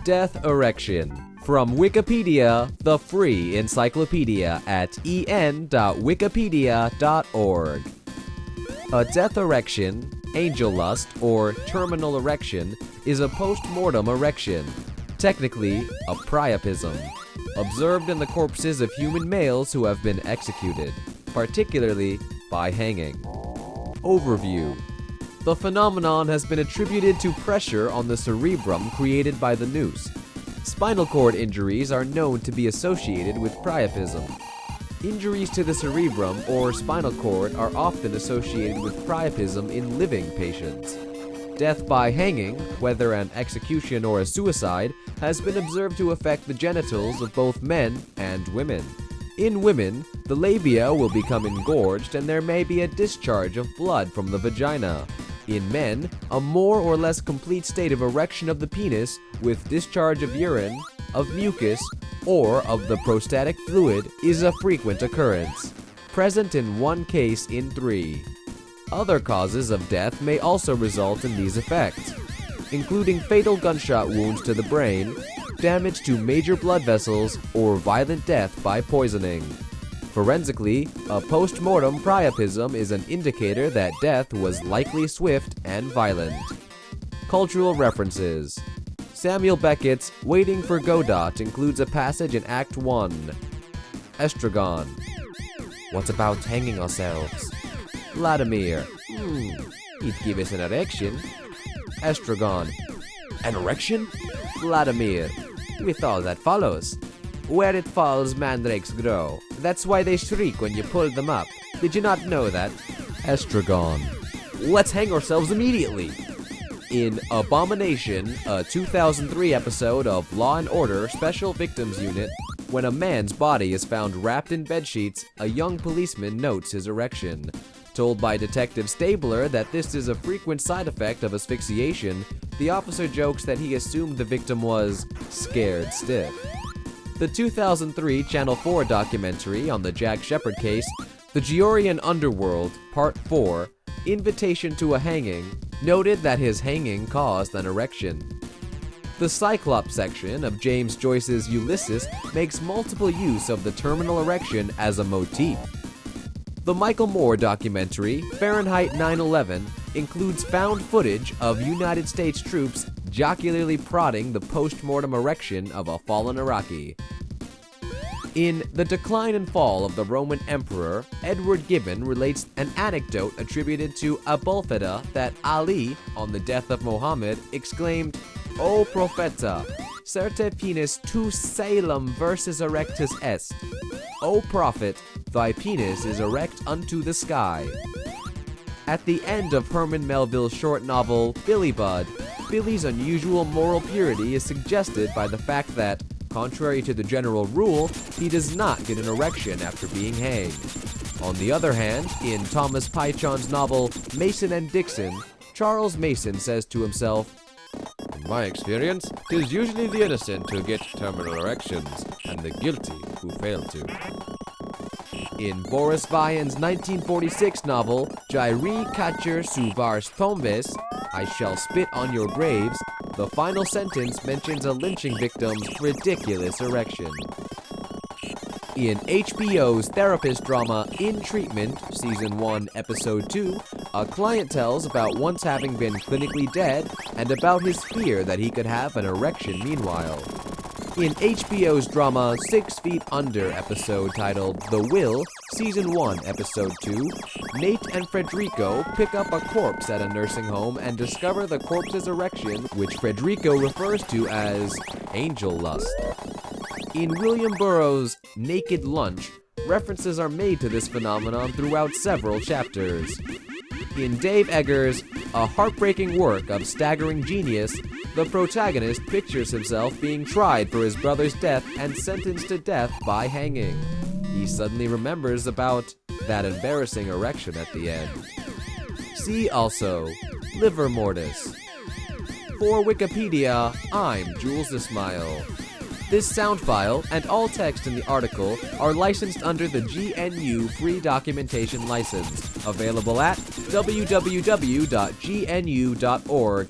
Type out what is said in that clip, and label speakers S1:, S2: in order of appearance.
S1: Death erection. From Wikipedia, the free encyclopedia at en.wikipedia.org. A death erection, angel lust, or terminal erection is a post-mortem erection, technically a priapism, observed in the corpses of human males who have been executed, particularly by hanging. Overview. The phenomenon has been attributed to pressure on the cerebrum created by the noose. Spinal cord injuries are known to be associated with priapism. Injuries to the cerebrum or spinal cord are often associated with priapism in living patients. Death by hanging, whether an execution or a suicide, has been observed to affect the genitals of both men and women. In women, the labia will become engorged and there may be a discharge of blood from the vagina. In men, a more or less complete state of erection of the penis with discharge of urine, of mucus, or of the prostatic fluid is a frequent occurrence, present in 1 case in 3. Other causes of death may also result in these effects, including fatal gunshot wounds to the brain, damage to major blood vessels, or violent death by poisoning. Forensically, a post-mortem priapism is an indicator that death was likely swift and violent. Cultural references. Samuel Beckett's Waiting for Godot includes a passage in Act 1. Estragon. What about hanging ourselves? Vladimir. It give us an erection. Estragon. An erection? Vladimir. With all that follows. Where it falls, mandrakes grow. That's why they shriek when you pull them up. Did you not know that? Estragon. Let's hang ourselves immediately. In Abomination, a 2003 episode of Law & Order Special Victims Unit, when a man's body is found wrapped in bedsheets, a young policeman notes his erection. Told by Detective Stabler that this is a frequent side effect of asphyxiation, the officer jokes that he assumed the victim was scared stiff. The 2003 Channel 4 documentary on the Jack Shepherd case, The Georgian Underworld, Part 4, Invitation to a Hanging, noted that his hanging caused an erection. The Cyclops section of James Joyce's Ulysses makes multiple use of the terminal erection as a motif. The Michael Moore documentary, Fahrenheit 9/11, includes found footage of United States troops jocularly prodding the post-mortem erection of a fallen Iraqi. In The Decline and Fall of the Roman Emperor, Edward Gibbon relates an anecdote attributed to Abulfeda that Ali, on the death of Muhammad, exclaimed, "O Propheta, certe penis tu caelum versus erectus est." O Prophet, thy penis is erect unto the sky. At the end of Herman Melville's short novel, Billy Budd, Billy's unusual moral purity is suggested by the fact that, contrary to the general rule, he does not get an erection after being hanged. On the other hand, in Thomas Pynchon's novel Mason and Dixon, Charles Mason says to himself, "In my experience, 'tis usually the innocent who get terminal erections, and the guilty who fail to." In Boris Vian's 1946 novel, Jairi Kacher Suvars Tombes, I Shall Spit on Your Graves, the final sentence mentions a lynching victim's ridiculous erection. In HBO's therapist drama In Treatment, Season 1, Episode 2, a client tells about once having been clinically dead and about his fear that he could have an erection meanwhile. In HBO's drama 6 Feet Under episode titled The Will, Season 1, Episode 2, Nate and Frederico pick up a corpse at a nursing home and discover the corpse's erection, which Frederico refers to as angel lust. In William Burroughs' Naked Lunch, references are made to this phenomenon throughout several chapters. In Dave Eggers' A Heartbreaking Work of Staggering Genius, the protagonist pictures himself being tried for his brother's death and sentenced to death by hanging. He suddenly remembers about that embarrassing erection at the end. See also Livor Mortis. For Wikipedia, I'm Jules Ismail. This sound file and all text in the article are licensed under the GNU Free Documentation License, available at www.gnu.org/copyright